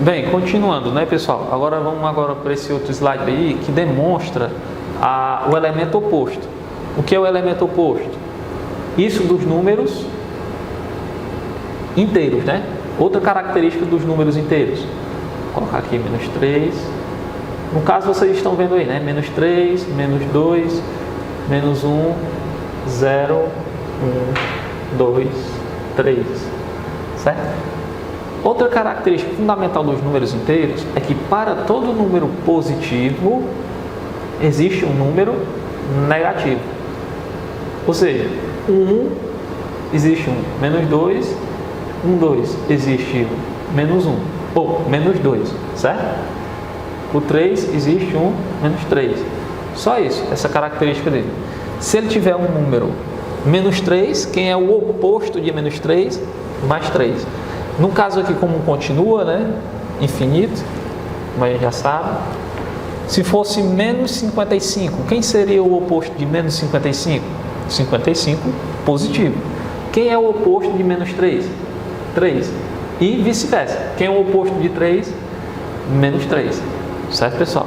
Bem, continuando, né, pessoal? Agora vamos para esse outro slide aí que demonstra o elemento oposto. O que é o elemento oposto? Isso dos números inteiros, né? Outra característica dos números inteiros. Vou colocar aqui menos 3. No caso vocês estão vendo aí, né? Menos 3, menos 2, menos 1, 0, 1, 2, 3. Certo? Outra característica fundamental dos números inteiros é que para todo número positivo existe um número negativo. Ou seja, 1 existe 1, menos 2, 2 existe menos 1, ou menos 2, certo? O 3 existe 1, menos 3. Só isso, essa característica dele. Se ele tiver um número menos 3, quem é o oposto de menos 3? Mais 3. No caso aqui, como continua, né? Infinito, como a gente já sabe. Se fosse menos 55, quem seria o oposto de menos 55? 55, positivo. Quem é o oposto de menos 3? 3. E vice-versa. Quem é o oposto de 3? Menos 3. Certo, pessoal?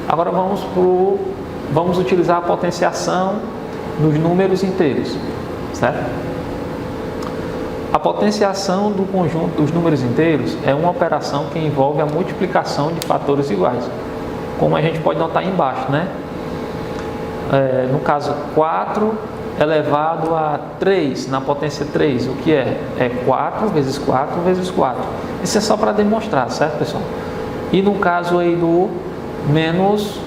Agora vamos utilizar a potenciação dos números inteiros. Certo? A potenciação do conjunto dos números inteiros é uma operação que envolve a multiplicação de fatores iguais, como a gente pode notar aí embaixo, né? No caso, 4 elevado a 3, na potência 3, o que é? É 4 vezes 4 vezes 4. Isso é só para demonstrar, certo, pessoal? E no caso aí do menos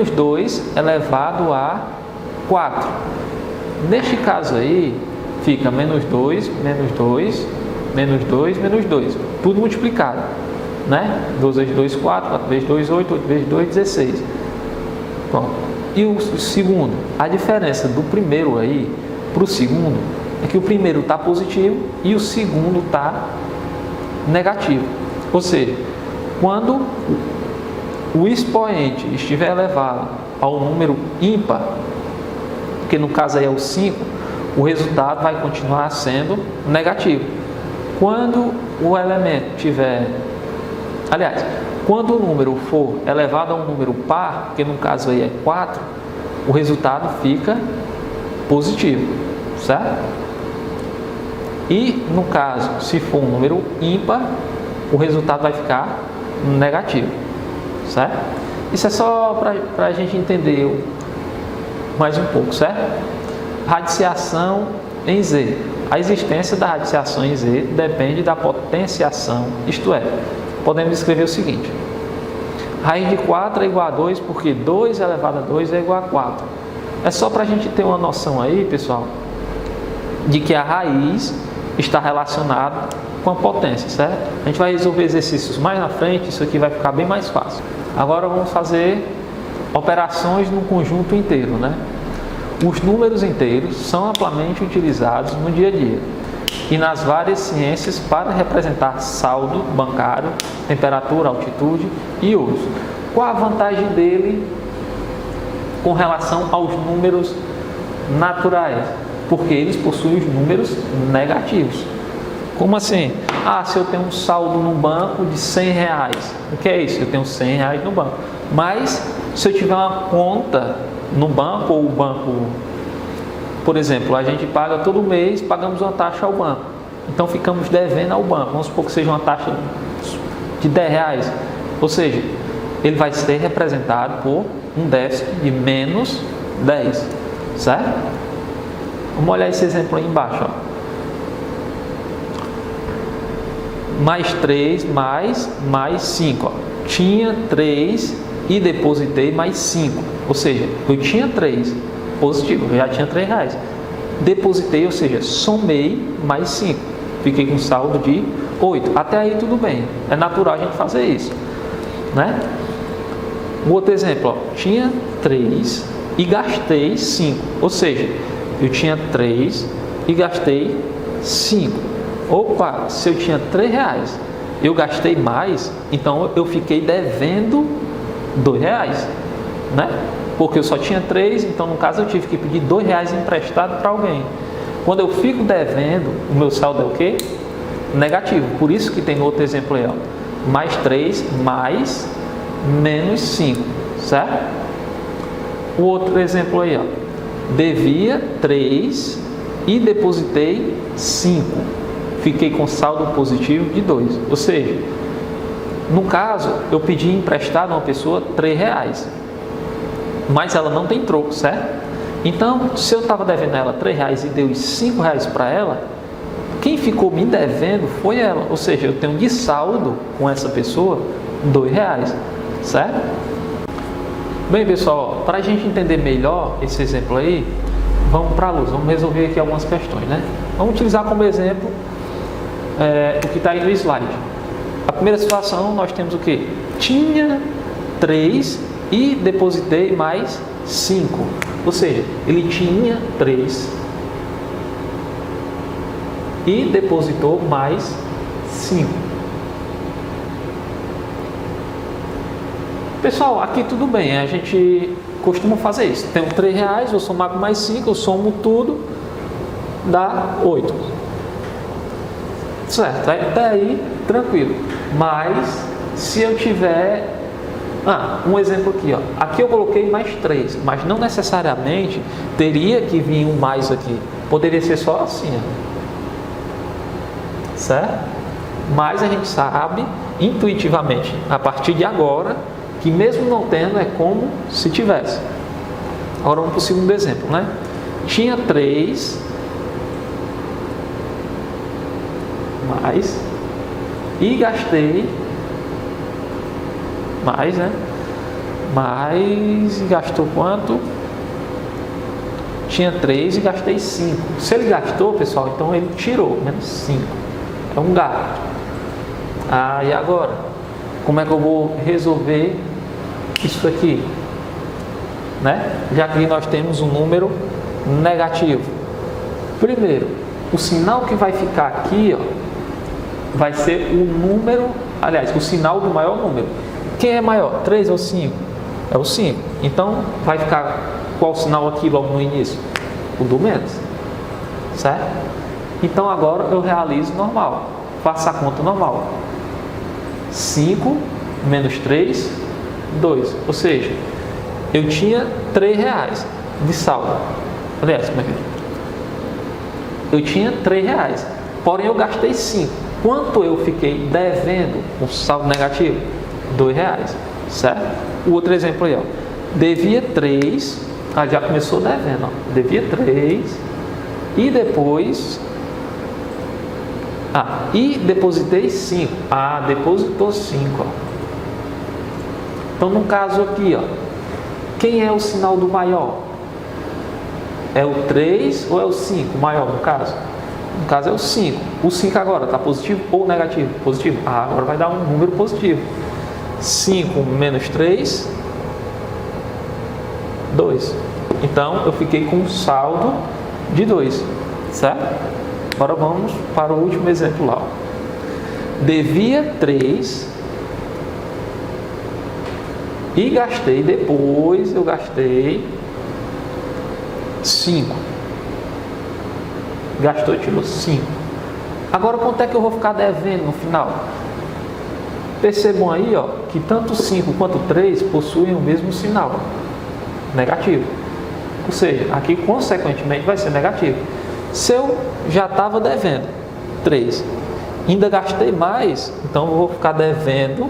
2 elevado a 4. Neste caso aí, fica menos 2, menos 2, menos 2, menos 2. Tudo multiplicado, né? 2 vezes 2, 4, 4 vezes 2, 8, 8 vezes 2, 16. Pronto. E o segundo, a diferença do primeiro aí para o segundo é que o primeiro está positivo e o segundo está negativo. Ou seja, quando o expoente estiver elevado ao número ímpar, que no caso aí é o 5, o resultado vai continuar sendo negativo. Quando o elemento tiver... Aliás, quando o número for elevado a um número par, que no caso aí é 4, o resultado fica positivo, certo? E no caso, se for um número ímpar, o resultado vai ficar negativo, certo? Isso é só para a gente entender mais um pouco, certo? Radiciação em Z. A existência da radiciação em Z depende da potenciação, isto é, podemos escrever o seguinte: raiz de 4 é igual a 2 porque 2 elevado a 2 é igual a 4. É só para a gente ter uma noção aí, pessoal, de que a raiz está relacionada com a potência, certo? A gente vai resolver exercícios mais na frente, isso aqui vai ficar bem mais fácil. Agora vamos fazer operações no conjunto inteiro, né? Os números inteiros são amplamente utilizados no dia a dia e nas várias ciências para representar saldo bancário, temperatura, altitude e outros. Qual a vantagem dele com relação aos números naturais? Porque eles possuem os números negativos. Como assim? Se eu tenho um saldo no banco de R$100, o que é isso? Eu tenho R$100 no banco. Mas se eu tiver uma conta no banco, ou o banco, por exemplo, a gente paga todo mês, pagamos uma taxa ao banco, então ficamos devendo ao banco, vamos supor que seja uma taxa de R$10, ou seja, ele vai ser representado por um déficit de menos 10, certo? Vamos olhar esse exemplo aí embaixo, ó. Mais 3, mais 5, ó. Tinha 3 e depositei mais 5, ou seja, eu tinha 3 positivo, eu já tinha R$3, depositei, ou seja, somei mais 5, fiquei com saldo de 8, até aí tudo bem, é natural a gente fazer isso, né? Um outro exemplo, ó, tinha 3 e gastei 5, ou seja, eu tinha 3 e gastei 5, opa, se eu tinha R$3, eu gastei mais, então eu fiquei devendo R$2, né? Porque eu só tinha 3, então no caso eu tive que pedir R$2 emprestado para alguém. Quando eu fico devendo, o meu saldo é o quê? negativo. Por isso que tem outro exemplo aí, ó. Mais 3 mais menos 5, certo? O outro exemplo aí, ó. Devia 3 e depositei 5. Fiquei com saldo positivo de 2. Ou seja, no caso, eu pedi emprestado a uma pessoa R$3, mas ela não tem troco, certo? Então, se eu estava devendo ela R$3 e dei os R$5 para ela, quem ficou me devendo foi ela. Ou seja, eu tenho de saldo com essa pessoa R$2, certo? Bem, pessoal, para a gente entender melhor esse exemplo aí, vamos para a luz, vamos resolver aqui algumas questões, né? Vamos utilizar como exemplo o que está aí no slide. A primeira situação, nós temos o quê? Tinha 3 e depositei mais 5. Ou seja, ele tinha 3 e depositou mais 5. Pessoal, aqui tudo bem, a gente costuma fazer isso. Tenho R$3, vou somar com mais 5, eu somo tudo, dá 8. Certo, até aí tranquilo. Mas se eu tiver... um exemplo aqui, ó. Aqui eu coloquei mais 3, mas não necessariamente teria que vir um mais aqui. Poderia ser só assim, ó. Certo? Mas a gente sabe intuitivamente, a partir de agora, que mesmo não tendo, é como se tivesse. Agora vamos para o segundo exemplo, né? Tinha 3 mais e gastei mais, né? Mais e gastou quanto? Tinha 3 e gastei 5. Se ele gastou, pessoal, então ele tirou menos 5. É um gasto. E agora? Como é que eu vou resolver isso aqui? Né? Já que nós temos um número negativo. Primeiro, o sinal que vai ficar aqui, ó, vai ser o número, aliás, o sinal do maior número. Quem é maior? 3 ou 5? É o 5. Então, vai ficar qual sinal aqui logo no início? O do menos. Certo? Então, agora eu realizo normal. Faço a conta normal. 5 menos 3, 2. Ou seja, eu tinha R$3 de saldo. Aliás, como é que é? Eu tinha R$3, porém eu gastei 5. Quanto eu fiquei devendo com saldo negativo? R$2, certo? O outro exemplo aí, ó. Devia 3, já começou devendo, ó. Devia 3 e depois e depositei 5. Depositou 5, ó. Então no caso aqui, ó, quem é o sinal do maior? É o 3 ou é o 5? Maior no caso? No caso é o 5. O 5 agora está positivo ou negativo? Positivo. Agora vai dar um número positivo. 5 menos 3, 2. Então eu fiquei com um saldo de 2, certo? Agora vamos para o último exemplo lá. Devia 3 e gastei, depois eu gastei 5. Gastou e tirou 5. Agora quanto é que eu vou ficar devendo no final? Percebam aí, ó, que tanto 5 quanto 3 possuem o mesmo sinal, negativo. Ou seja, aqui consequentemente vai ser negativo. Se eu já estava devendo 3, ainda gastei mais, então eu vou ficar devendo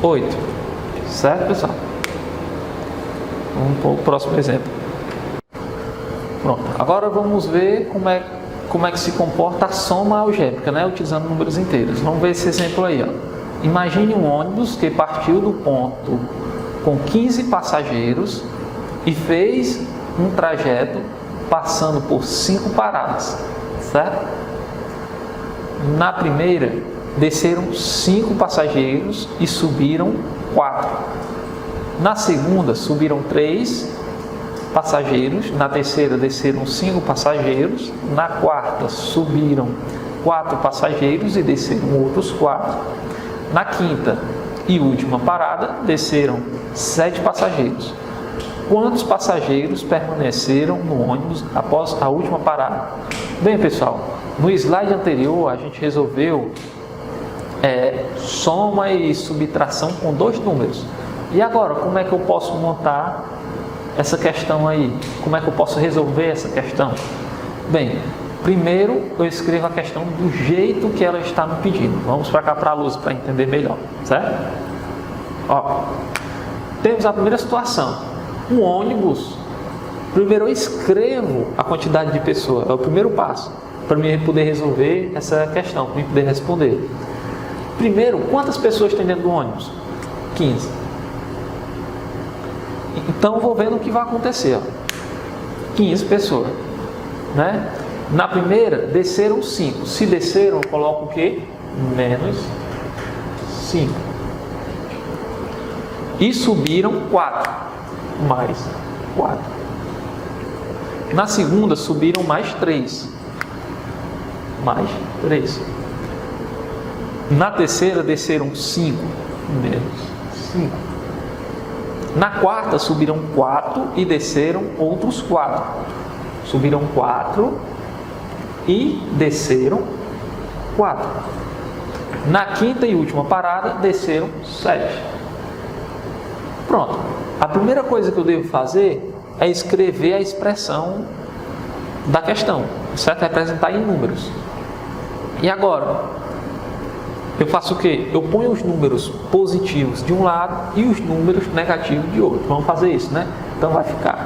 8. Certo, pessoal? Vamos para o próximo exemplo. Pronto. Agora vamos ver como é que se comporta a soma algébrica, né? Utilizando números inteiros. Vamos ver esse exemplo aí, ó. Imagine um ônibus que partiu do ponto com 15 passageiros e fez um trajeto passando por 5 paradas, certo? Na primeira, desceram 5 passageiros e subiram 4. Na segunda, subiram 3 passageiros. Na terceira, desceram 5 passageiros. Na quarta, subiram 4 passageiros e desceram outros 4. Na quinta e última parada, desceram 7 passageiros. Quantos passageiros permaneceram no ônibus após a última parada? Bem, pessoal, no slide anterior a gente resolveu soma e subtração com dois números. E agora, como é que eu posso montar essa questão aí? Como é que eu posso resolver essa questão? Bem, primeiro eu escrevo a questão do jeito que ela está me pedindo. Vamos para cá para a luz para entender melhor, certo? Ó, temos a primeira situação. Um ônibus. Primeiro eu escrevo a quantidade de pessoas. É o primeiro passo para mim poder resolver essa questão, para mim poder responder. Primeiro, quantas pessoas tem dentro do ônibus? 15. Então, vou vendo o que vai acontecer. Ó. 15 pessoas. Né? Na primeira, desceram 5. Se desceram, eu coloco o quê? Menos 5. E subiram 4. Mais 4. Na segunda, subiram mais 3. Mais 3. Na terceira, desceram 5. Menos 5. Na quarta, subiram 4 e desceram outros 4. Subiram 4 e desceram 4. Na quinta e última parada, desceram 7. Pronto. A primeira coisa que eu devo fazer é escrever a expressão da questão, certo? Representar em números. E agora, eu faço o quê? Eu ponho os números positivos de um lado e os números negativos de outro. Vamos fazer isso, né? Então vai ficar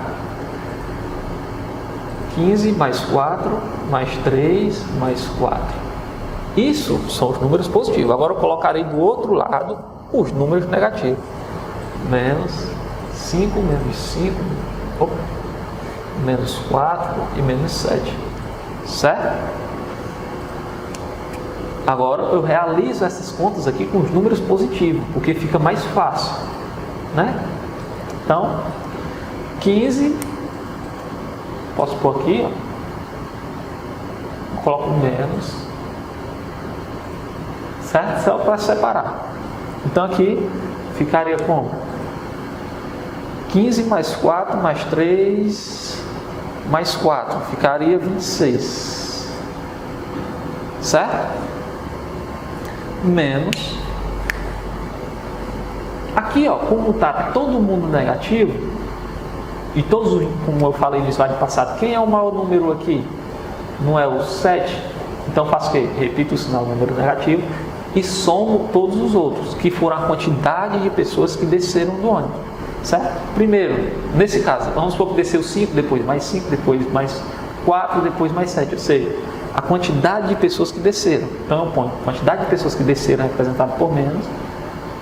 15 mais 4, mais 3, mais 4. Isso são os números positivos. Agora eu colocarei do outro lado os números negativos. Menos 5, menos 5, menos 4 e menos 7. Certo? Agora eu realizo essas contas aqui com os números positivos, porque fica mais fácil, né? Então, 15, posso pôr aqui, ó, coloco menos, certo? Só para separar. Então aqui ficaria como? 15 mais 4 mais 3 mais 4, ficaria 26, certo? Menos, aqui ó, como está todo mundo negativo, e todos, como eu falei no slide passado, quem é o maior número aqui? Não é o 7? Então faço o quê? Repito o sinal do número negativo e somo todos os outros, que foram a quantidade de pessoas que desceram do ônibus, certo? Primeiro, nesse caso, vamos supor que desceu 5, depois mais 5, depois mais 4, depois mais 7, ou seja, a quantidade de pessoas que desceram. Então eu ponho a quantidade de pessoas que desceram representada por menos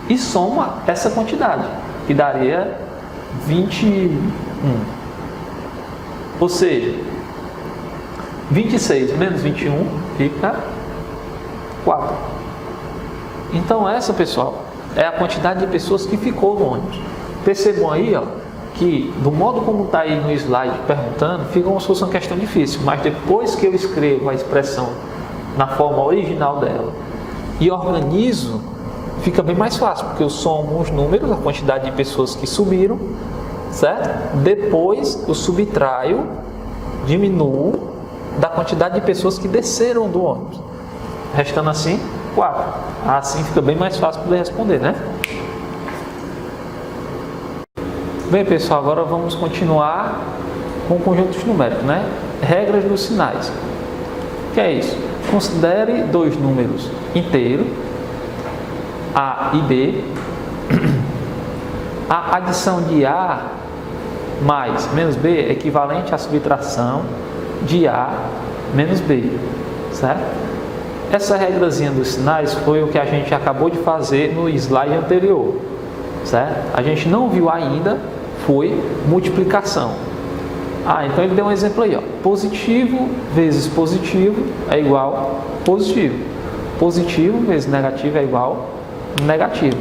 e soma essa quantidade, que daria 21. Ou seja, 26 menos 21 fica 4. Então essa, pessoal, é a quantidade de pessoas que ficou no ônibus. Percebam aí, ó, que do modo como está aí no slide perguntando, fica como se fosse uma questão difícil, mas depois que eu escrevo a expressão na forma original dela e organizo, fica bem mais fácil, porque eu somo os números, a quantidade de pessoas que subiram, certo? Depois eu subtraio, diminuo da quantidade de pessoas que desceram do ônibus, restando assim 4. Assim fica bem mais fácil poder responder, né? Bem, pessoal, agora vamos continuar com conjuntos numéricos, né? Regras dos sinais. O que é isso? Considere dois números inteiros, A e B. A adição de A mais menos B é equivalente à subtração de A menos B, certo? Essa regrazinha dos sinais foi o que a gente acabou de fazer no slide anterior, certo? A gente não viu ainda, foi multiplicação. Então ele deu um exemplo aí, ó. Positivo vezes positivo é igual positivo. Positivo vezes negativo é igual negativo.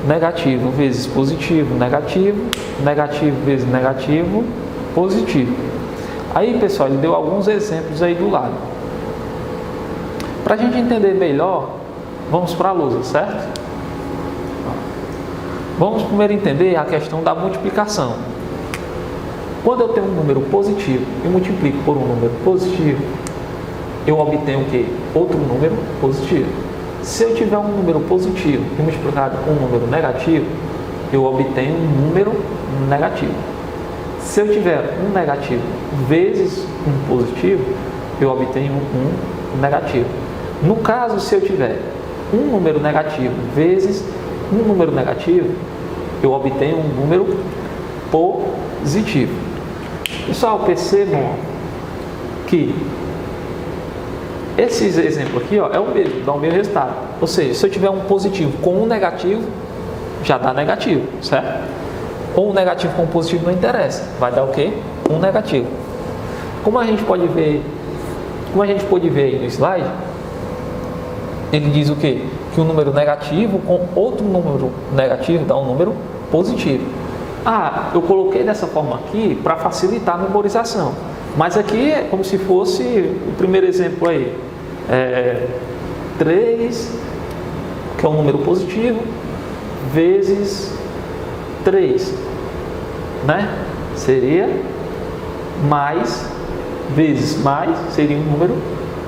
Negativo vezes positivo, negativo. Negativo vezes negativo, positivo. Aí, pessoal, ele deu alguns exemplos aí do lado. Para a gente entender melhor, vamos para a lousa, certo? Vamos primeiro entender a questão da multiplicação. Quando eu tenho um número positivo e multiplico por um número positivo, eu obtenho o quê? Outro número positivo. Se eu tiver um número positivo e multiplicado com um número negativo, eu obtenho um número negativo. Se eu tiver um negativo vezes um positivo, eu obtenho um negativo. No caso, se eu tiver um número negativo vezes um número negativo, eu obtenho um número positivo. Pessoal, percebam que esses exemplos aqui é o mesmo, dá o mesmo resultado. Ou seja, se eu tiver um positivo com um negativo, já dá negativo, certo? Ou um negativo com um positivo não interessa, vai dar o quê? Um negativo. Como a gente pode ver aí no slide, ele diz o quê? Que um número negativo com outro número negativo dá um número positivo. Eu coloquei dessa forma aqui para facilitar a memorização. Mas aqui é como se fosse o primeiro exemplo aí. 3, que é um número positivo, vezes 3, né? Seria mais, vezes mais, seria um número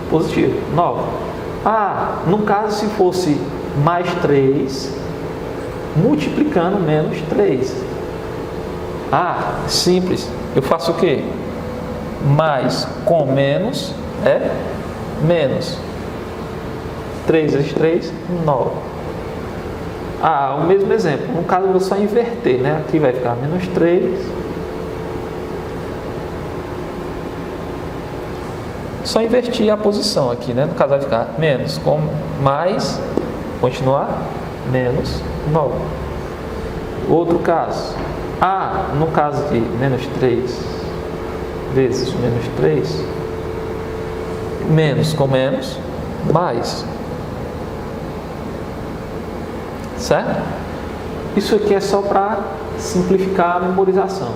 positivo, 9. No caso, se fosse mais 3, multiplicando menos 3. Simples. Eu faço o quê? Mais com menos é menos. 3 vezes 3, 9. O mesmo exemplo. No caso, eu vou só inverter, né? Aqui vai ficar menos 3. Só invertir a posição aqui, né? No caso, vai ficar menos com mais, continuar, menos 9. Outro caso. No caso de menos 3 vezes menos 3, menos com menos, mais. Certo? Isso aqui é só para simplificar a memorização.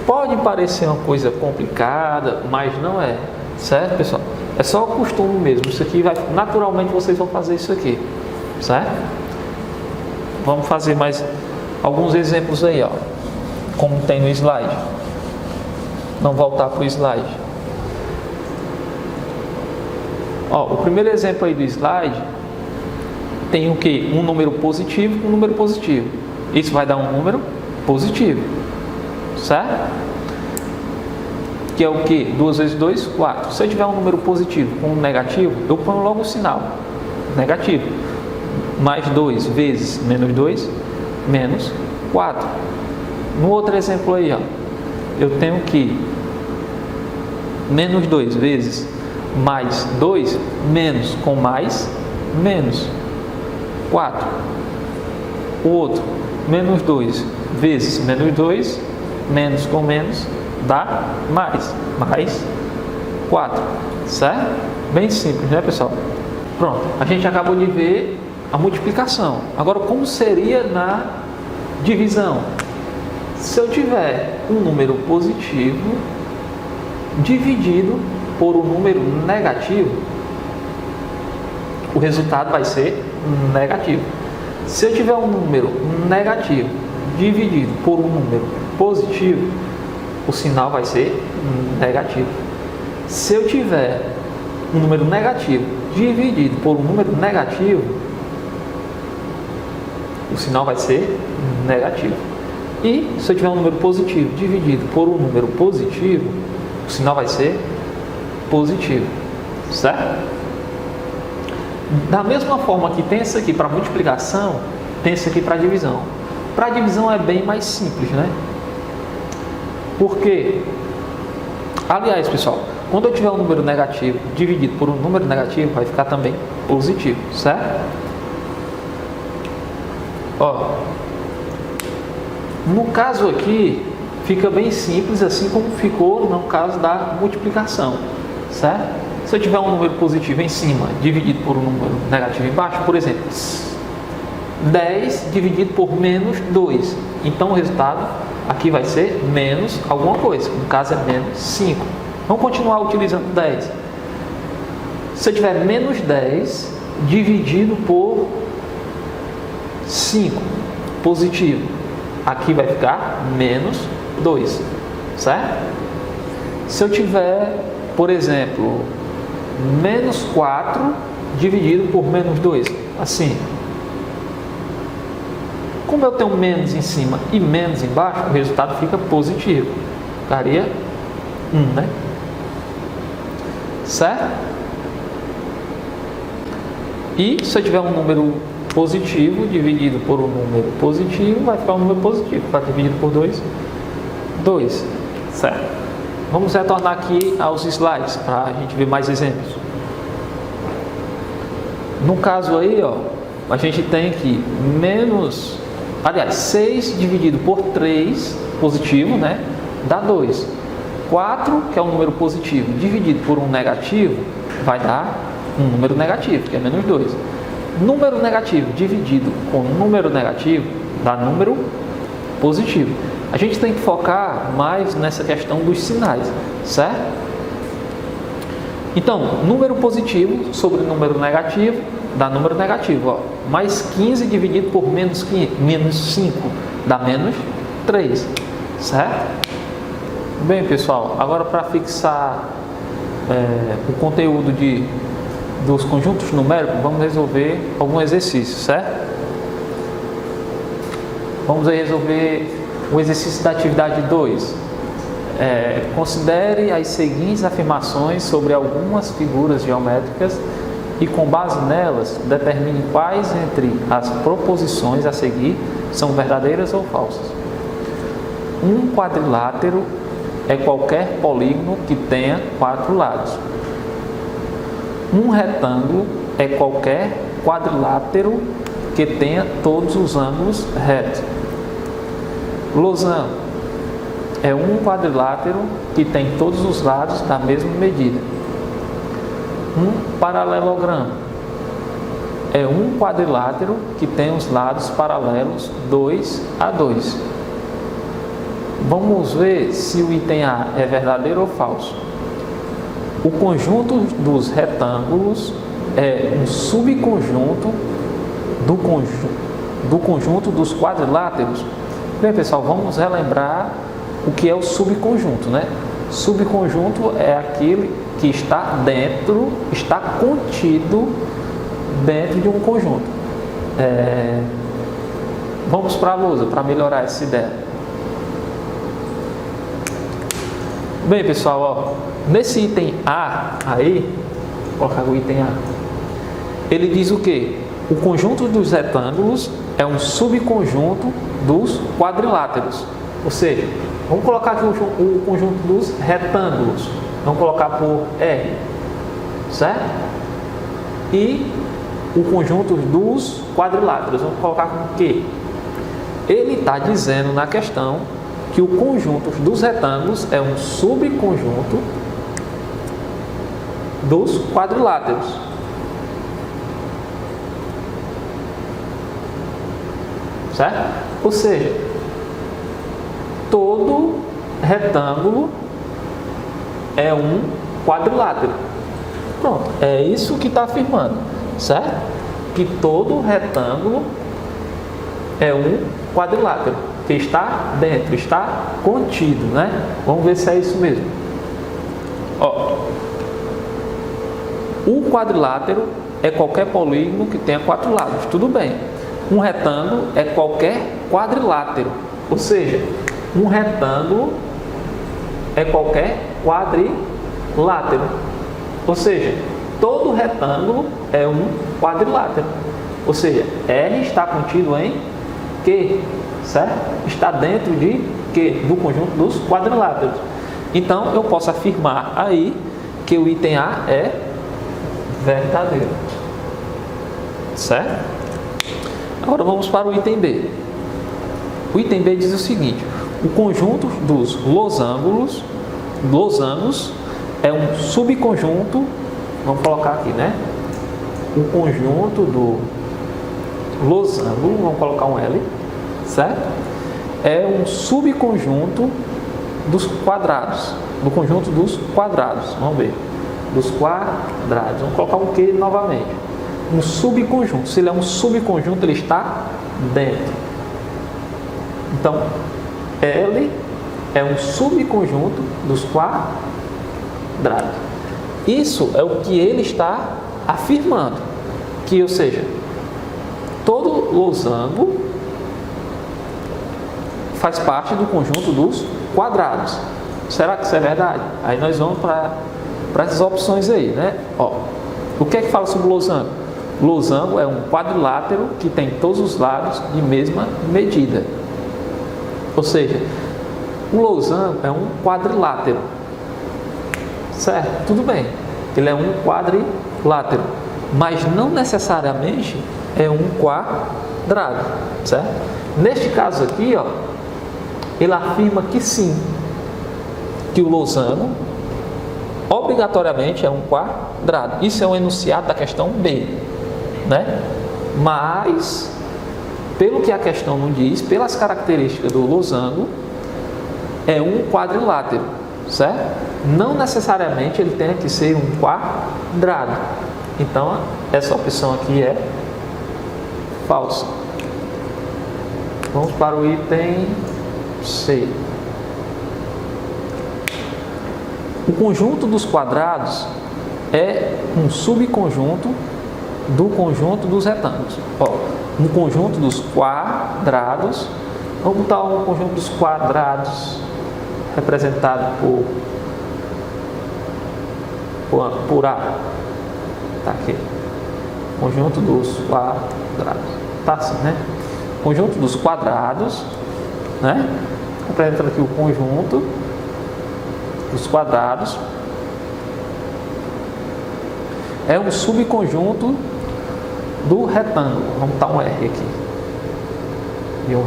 Pode parecer uma coisa complicada, mas não é. Certo, pessoal? É só o costume mesmo. Isso aqui vai, naturalmente vocês vão fazer isso aqui. Certo? Vamos fazer mais alguns exemplos aí, como tem no slide. Não voltar para o slide. O primeiro exemplo aí do slide tem o que? Um número positivo com um número positivo. Isso vai dar um número positivo, certo? Que é o que? 2 vezes 2, 4. Se eu tiver um número positivo com um negativo, eu ponho logo o sinal negativo. Mais 2 vezes menos 2, menos 4. No outro exemplo aí, eu tenho que menos 2 vezes mais 2, menos com mais, menos 4. O outro, menos 2 vezes menos 2, menos com menos, dá mais 4. Certo? Bem simples, né, pessoal? Pronto, a gente acabou de ver a multiplicação. Agora, como seria na divisão? Se eu tiver um número positivo dividido por um número negativo, o resultado vai ser negativo. Se eu tiver um número negativo dividido por um número positivo, o sinal vai ser negativo. Se eu tiver um número negativo dividido por um número negativo, o sinal vai ser negativo. E se eu tiver um número positivo dividido por um número positivo, o sinal vai ser positivo, certo? Da mesma forma que tem isso aqui para multiplicação, tem isso aqui para divisão. Para divisão é bem mais simples, né? Porque, aliás, pessoal, quando eu tiver um número negativo dividido por um número negativo, vai ficar também positivo, certo? No caso aqui, fica bem simples, assim como ficou no caso da multiplicação, certo? Se eu tiver um número positivo em cima, dividido por um número negativo embaixo, por exemplo, 10 dividido por menos 2. Então o resultado aqui vai ser menos alguma coisa, no caso é menos 5. Vamos continuar utilizando 10. Se eu tiver menos 10 dividido por 5, positivo, aqui vai ficar menos 2, certo? Se eu tiver, por exemplo, menos 4 dividido por menos 2. Assim. Como eu tenho menos em cima e menos embaixo, o resultado fica positivo. Daria 1, né? Certo? E se eu tiver um número positivo dividido por um número positivo, vai ficar um número positivo. Para dividido por 2, 2. Certo? Vamos retornar aqui aos slides para a gente ver mais exemplos. No caso aí, ó, a gente tem aqui menos... Aliás, 6 dividido por 3, positivo, né? Dá 2. 4, que é um número positivo, dividido por um negativo, vai dar um número negativo, que é menos 2. Número negativo dividido com número negativo, dá número positivo. A gente tem que focar mais nessa questão dos sinais, certo? Então, número positivo sobre número negativo, dá número negativo, ó. Mais 15 dividido por menos 5 dá menos 3, certo? Bem, pessoal, agora para fixar o conteúdo dos conjuntos numéricos, vamos resolver algum exercício, certo? Vamos aí resolver o exercício da atividade 2. Considere as seguintes afirmações sobre algumas figuras geométricas e, com base nelas, determine quais entre as proposições a seguir são verdadeiras ou falsas. Um quadrilátero é qualquer polígono que tenha 4 lados. Um retângulo é qualquer quadrilátero que tenha todos os ângulos retos. Losango é um quadrilátero que tem todos os lados da mesma medida. Um paralelogramo é um quadrilátero que tem os lados paralelos 2 a 2. Vamos ver se o item A é verdadeiro ou falso. O conjunto dos retângulos é um subconjunto do conjunto dos quadriláteros. Bem, pessoal, vamos relembrar o que é o subconjunto, né? Subconjunto é aquele que está contido dentro de um conjunto. Vamos para a lousa para melhorar essa ideia. Bem, pessoal, ó, nesse item A aí, vou colocar o item A. Ele diz o quê? O conjunto dos retângulos é um subconjunto dos quadriláteros. Ou seja, vamos colocar aqui o conjunto dos retângulos. Vamos colocar por R, certo? E o conjunto dos quadriláteros, vamos colocar com Q. Ele está dizendo na questão que o conjunto dos retângulos é um subconjunto dos quadriláteros. Certo? Ou seja, todo retângulo é um quadrilátero. Pronto, é isso que está afirmando, certo? Que todo retângulo é um quadrilátero, que está dentro, está contido, né? Vamos ver se é isso mesmo. Ó, o quadrilátero é qualquer polígono que tenha 4 lados, tudo bem. Um retângulo é qualquer quadrilátero, ou seja, um retângulo é qualquer quadrilátero, ou seja, todo retângulo é um quadrilátero, ou seja, R está contido em Q, certo? Está dentro de Q, do conjunto dos quadriláteros. Então, eu posso afirmar aí que o item A é verdadeiro, certo? Agora vamos para o item B. O item B diz o seguinte: o conjunto dos losangos é um subconjunto, vamos colocar aqui, né? O conjunto do losango, vamos colocar um L, certo? É um subconjunto dos quadrados, do conjunto dos quadrados, vamos ver, dos quadrados, vamos colocar um Q novamente. Um subconjunto, se ele é um subconjunto, ele está dentro. Então, L é um subconjunto dos quadrados. Isso é o que ele está afirmando, que, ou seja, todo losango faz parte do conjunto dos quadrados. Será que isso é verdade? Aí nós vamos para essas opções aí, né? Ó, o que é que fala sobre losango? Losango é um quadrilátero que tem todos os lados de mesma medida. Ou seja, o losango é um quadrilátero. Certo? Tudo bem. Ele é um quadrilátero, mas não necessariamente é um quadrado, certo? Neste caso aqui, ó, ele afirma que sim, que o losango obrigatoriamente é um quadrado. Isso é um enunciado da questão B, né? Mas, pelo que a questão não diz, pelas características do losango, é um quadrilátero, certo? Não necessariamente ele tem que ser um quadrado. Então, essa opção aqui é falsa. Vamos para o item C. O conjunto dos quadrados é um subconjunto do conjunto dos retângulos. Ó, um conjunto dos quadrados, vamos botar um conjunto dos quadrados representado por A. Tá aqui. Conjunto dos quadrados. Tá assim, né? Conjunto dos quadrados, né? Representando aqui o conjunto dos quadrados. É um subconjunto do retângulo. Vamos botar um R aqui. E um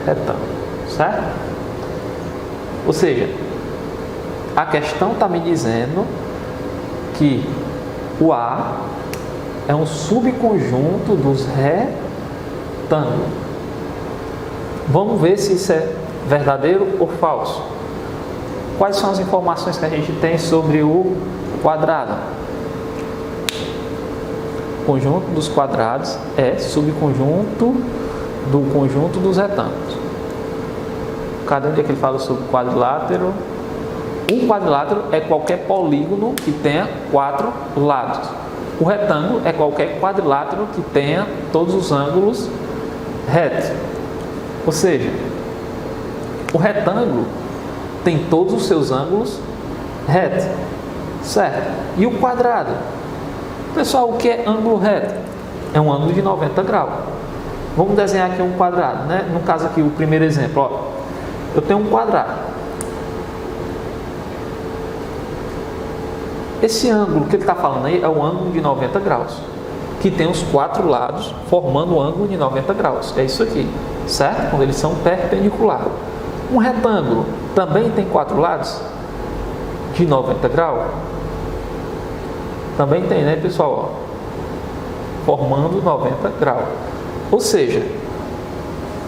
retângulo. Certo? Ou seja, a questão está me dizendo que o A é um subconjunto dos retângulos. Vamos ver se isso é verdadeiro ou falso. Quais são as informações que a gente tem sobre o quadrado? O conjunto dos quadrados é subconjunto do conjunto dos retângulos. Cadê onde é que ele fala sobre quadrilátero? Um quadrilátero é qualquer polígono que tenha 4 lados. O retângulo é qualquer quadrilátero que tenha todos os ângulos retos. Ou seja, o retângulo tem todos os seus ângulos retos, certo? E o quadrado? Pessoal, o que é ângulo reto? É um ângulo de 90 graus. Vamos desenhar aqui um quadrado, né? No caso aqui, o primeiro exemplo, ó. Eu tenho um quadrado. Esse ângulo que ele está falando aí é o ângulo de 90 graus, que tem os 4 lados formando o ângulo de 90 graus. É isso aqui, certo? Quando eles são perpendiculares. Um retângulo também tem 4 lados de 90 graus? Também tem, né, pessoal? Ó, formando 90 graus. Ou seja,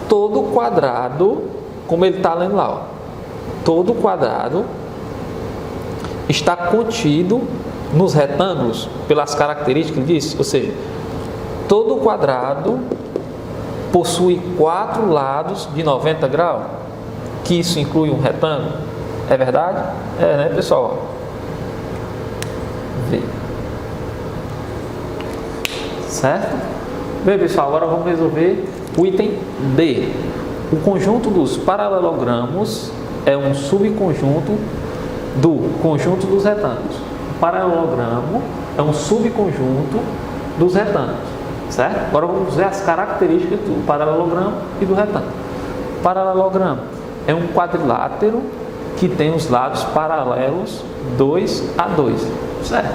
todo quadrado, como ele está lendo lá, ó, todo quadrado está contido nos retângulos pelas características que ele disse. Ou seja, todo quadrado possui 4 lados de 90 graus, que isso inclui um retângulo. É verdade? É, né, pessoal? Vê. Certo? Bem, pessoal, agora vamos resolver o item D. O conjunto dos paralelogramos é um subconjunto do conjunto dos retângulos. O paralelogramo é um subconjunto dos retângulos, certo? Agora vamos ver as características do paralelogramo e do retângulo. O paralelogramo é um quadrilátero que tem os lados paralelos 2 a 2, certo?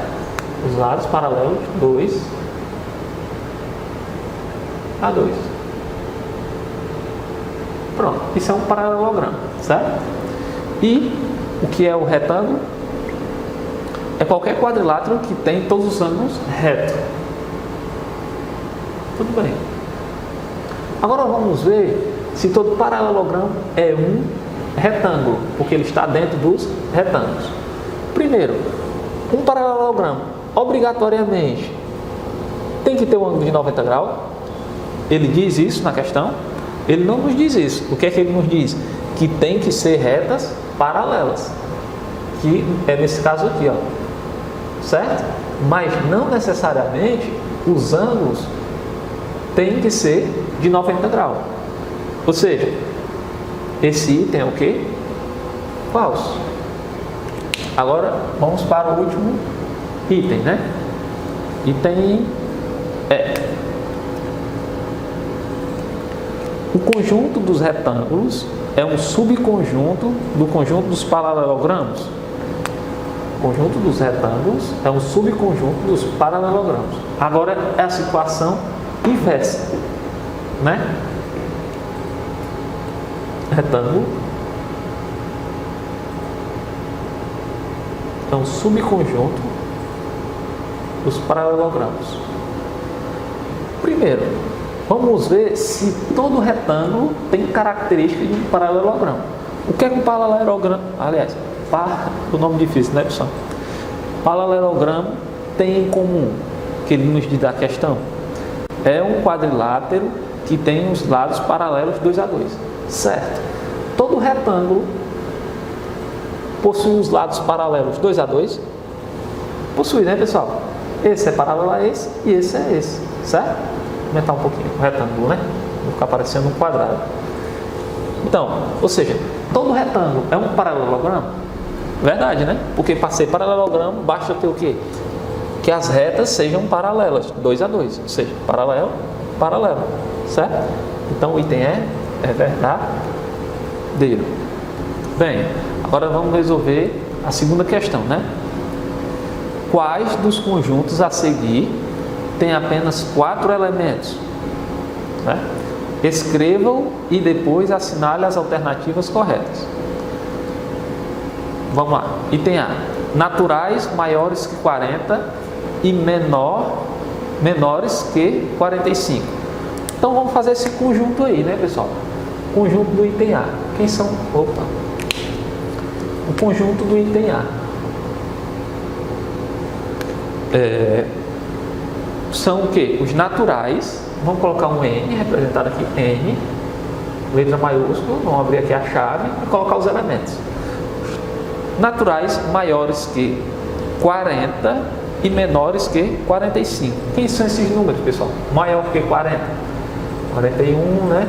Os lados paralelos 2 a 2. Pronto, isso é um paralelogramo, certo? E o que é o retângulo? É qualquer quadrilátero que tem todos os ângulos retos. Tudo bem. Agora vamos ver se todo paralelogramo é um retângulo, porque ele está dentro dos retângulos. Primeiro, um paralelogramo obrigatoriamente tem que ter um ângulo de 90 graus. Ele diz isso na questão? Ele não nos diz isso. O que é que ele nos diz? Que tem que ser retas paralelas, que é nesse caso aqui, ó, certo? Mas não necessariamente os ângulos têm que ser de 90 graus. Ou seja, esse item é o quê? Falso. Agora vamos para o último item, né? Item E. O conjunto dos retângulos é um subconjunto do conjunto dos paralelogramos. O conjunto dos retângulos é um subconjunto dos paralelogramos. Agora é a situação inversa, né? Retângulo é um subconjunto dos paralelogramos. Primeiro, vamos ver se todo retângulo tem características de um paralelogramo. O que é um paralelogramo? Aliás, o nome difícil, né, pessoal? Paralelogramo tem em comum, que ele nos diz da questão, é um quadrilátero que tem os lados paralelos 2 a 2, certo? Todo retângulo possui os lados paralelos 2 a 2? Possui, né, pessoal? Esse é paralelo a esse e esse é esse, certo? Vou aumentar um pouquinho o retângulo, né? Vai ficar parecendo um quadrado. Então, ou seja, todo retângulo é um paralelogramo? Verdade, né? Porque para ser paralelogramo, basta ter o quê? Que as retas sejam paralelas, 2 a 2, ou seja, paralelo, paralelo, certo? Então o item é verdadeiro. Bem, agora vamos resolver a segunda questão, né? Quais dos conjuntos a seguir tem apenas 4 elementos? Né? Escrevam e depois assinale as alternativas corretas. Vamos lá. Item A. Naturais maiores que 40 e menores que 45. Então vamos fazer esse conjunto aí, né, pessoal? Conjunto do item A. Quem são? Opa! O conjunto do item A. São o que? Os naturais. Vamos colocar um N, representado aqui N, letra maiúscula, vamos abrir aqui a chave e colocar os elementos. Naturais maiores que 40 e menores que 45. Quem são esses números, pessoal? Maior que 40? 41, né?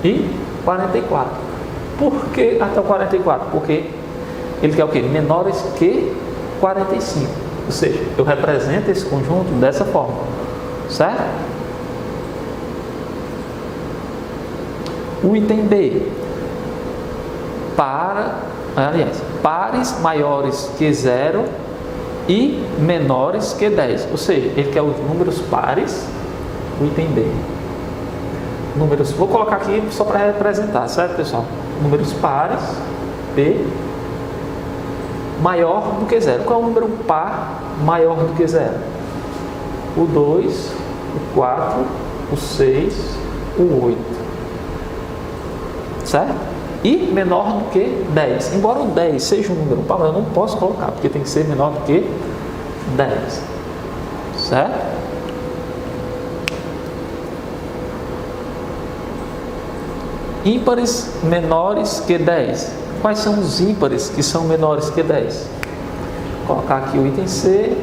E 44. Por que até o 44? Porque ele quer o quê? Menores que 45. Ou seja, eu represento esse conjunto dessa forma. Certo? O item B. Pares maiores que 0 e menores que 10. Ou seja, ele quer os números pares, o item B. Números, vou colocar aqui só para representar, certo, pessoal? Números pares, B, maior do que 0. Qual é o número par maior do que 0? O 2, o 4, o 6, o 8. Certo? E menor do que 10. Embora o 10 seja um número par, eu não posso colocar, porque tem que ser menor do que 10. Certo? Ímpares menores que 10. Quais são os ímpares que são menores que 10? Vou colocar aqui o item C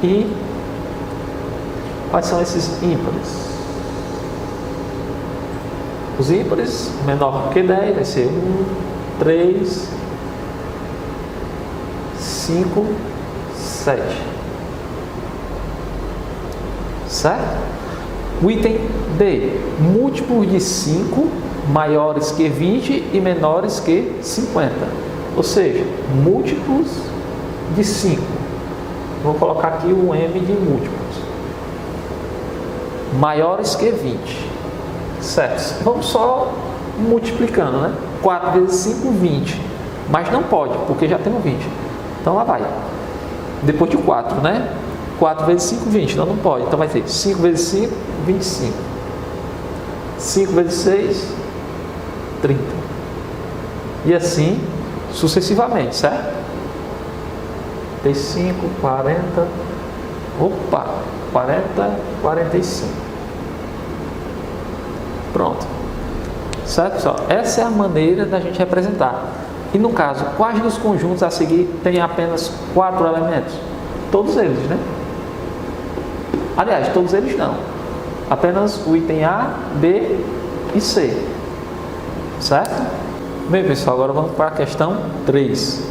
e quais são esses ímpares? Os ímpares menor que 10 vai ser 1, 3, 5, 7. Certo? O item D. Múltiplos de 5 maiores que 20 e menores que 50. Ou seja, múltiplos de 5. Vou colocar aqui o M de múltiplos. Maiores que 20. Certo? Vamos só multiplicando, né? 4 vezes 5, 20. Mas não pode, porque já temos 20. Então lá vai. Depois de 4, né? 4 vezes 5, 20. Então não pode. Então vai ter 5 vezes 5, 25. 5 vezes 6, 30. E assim sucessivamente, certo? 35, 40. Opa! 40, 45. Pronto. Certo, pessoal? Essa é a maneira da gente representar. E no caso, quais dos conjuntos a seguir tem apenas 4 elementos? Todos eles, né? Aliás, todos eles não. Apenas o item A, B e C. Certo? Bem, pessoal, agora vamos para a questão 3.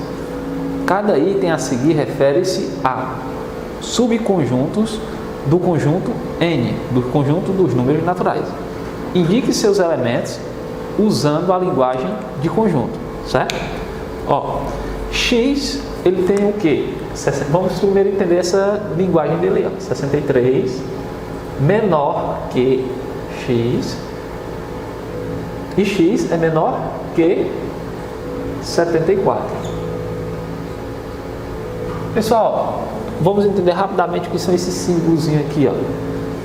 Cada item a seguir refere-se a subconjuntos do conjunto N, do conjunto dos números naturais. Indique seus elementos usando a linguagem de conjunto, certo? Ó, X, ele tem o quê? Vamos primeiro entender essa linguagem dele, ó. 63 menor que X, e X é menor que 74. Pessoal, vamos entender rapidamente o que são esses símbolos aqui, ó.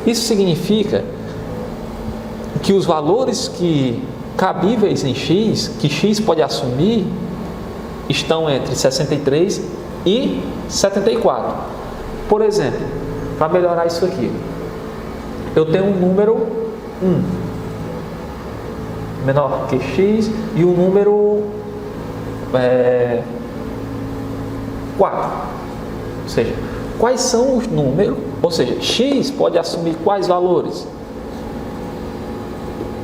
Isso significa que os valores cabíveis em X, que X pode assumir, estão entre 63 e 74. Por exemplo, para melhorar isso aqui, eu tenho um número 1 menor que X e um número 4. Ou seja, quais são os números? Ou seja, X pode assumir quais valores?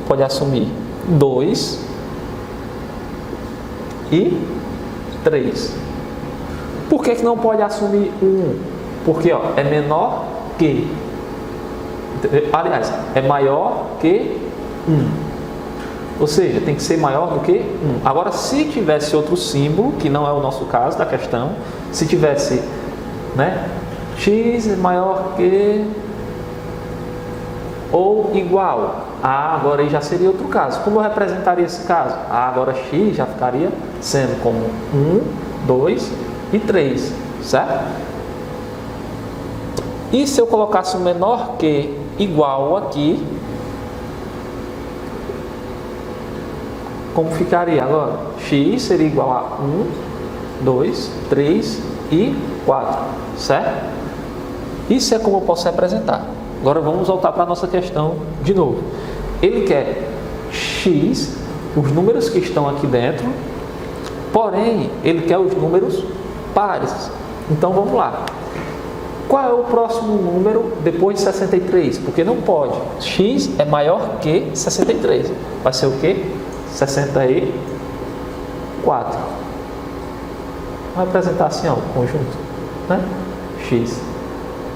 Pode assumir 2 e 3. Por que não pode assumir 1? Porque é menor que. Aliás, é maior que 1. Ou seja, tem que ser maior do que 1. Agora, se tivesse outro símbolo, que não é o nosso caso da questão, se tivesse, né, X é maior que ou igual a, agora aí já seria outro caso. Como eu representaria esse caso? Agora X já ficaria sendo como 1, 2 e 3, certo? E se eu colocasse o menor que igual aqui, como ficaria agora? X seria igual a 1, 2, 3 e 4, certo? Isso é como eu posso representar. Agora vamos voltar para a nossa questão de novo. Ele quer X, os números que estão aqui dentro, porém, ele quer os números pares. Então vamos lá. Qual é o próximo número depois de 63? Porque não pode. X é maior que 63. Vai ser o quê? 64. Vamos representar assim, ó, o conjunto, né? X,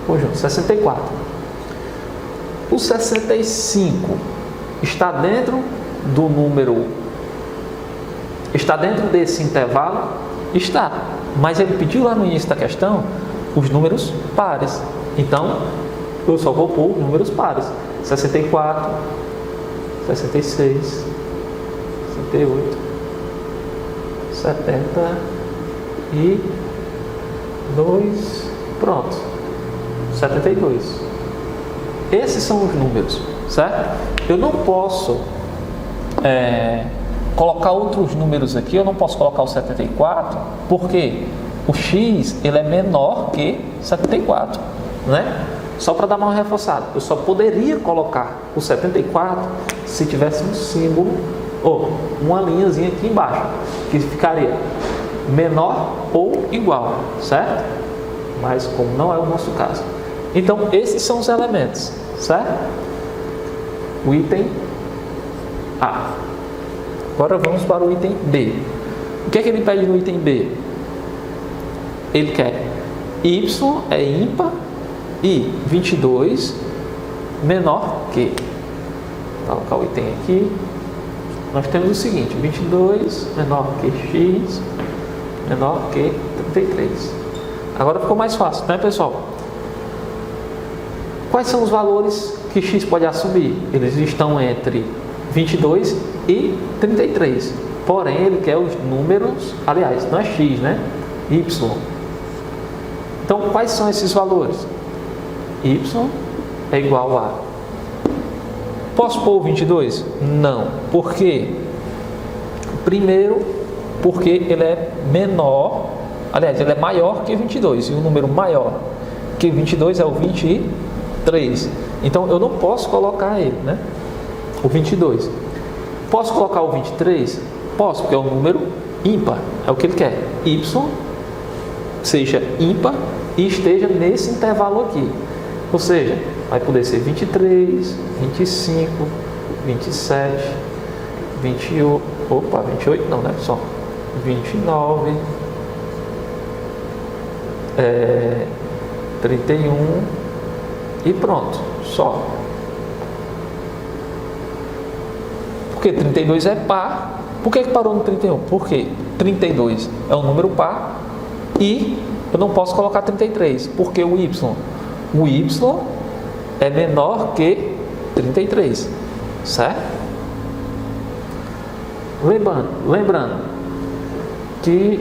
conjunto 64. O 65 está dentro do número, está dentro desse intervalo? Está, mas ele pediu lá no início da questão os números pares. Então, eu só vou pôr números pares. 64, 66, 68, 72, pronto, 72. Esses são os números, certo? Eu não posso colocar outros números aqui, eu não posso colocar o 74, porque o X ele é menor que 74, né? Só para dar uma reforçada, eu só poderia colocar o 74 se tivesse um símbolo ou uma linhazinha aqui embaixo, que ficaria menor ou igual, certo? Mas como não é o nosso caso. Então esses são os elementos, certo? O item A. Agora vamos para o item B. O que é que ele pede no item B? Ele quer Y é ímpar e 22 menor que. Vou colocar o item aqui. Nós temos o seguinte: 22 menor que X menor que 33. Agora ficou mais fácil, né, pessoal? Quais são os valores que X pode assumir? Eles estão entre 22 e 33. Porém, ele quer os números, aliás, não é X, né? Y. Então, quais são esses valores? Y é igual a... Posso pôr o 22? Não. Por quê? Primeiro, porque ele é menor, aliás, ele é maior que 22. E o número maior que 22 é o 23. Então, eu não posso colocar ele, né? O 22. Posso colocar o 23? Posso, porque é um número ímpar, é o que ele quer. Y seja ímpar e esteja nesse intervalo aqui. Ou seja, vai poder ser 23, 25, 27, 28, 28 não, né? Só 29, 31 e pronto, só. Porque 32 é par. Por que parou no 31? Porque 32 é um número par e eu não posso colocar 33, porque o y é menor que 33, certo? Lembrando que,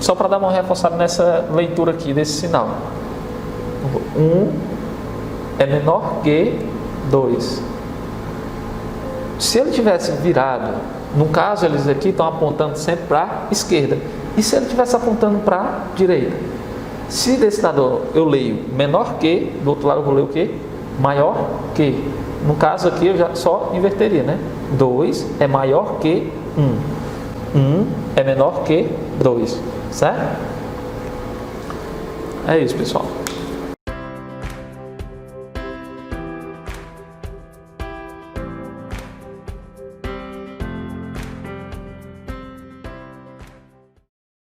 só para dar uma reforçada nessa leitura aqui desse sinal, 1 é menor que 2. Se ele tivesse virado, no caso eles aqui estão apontando sempre para a esquerda, e se ele estivesse apontando para a direita? Se desse lado eu leio menor que, do outro lado eu vou ler o quê? Maior que. No caso aqui eu já só inverteria, né? 2 é maior que 1. 1 é menor que 2, certo? É isso, pessoal.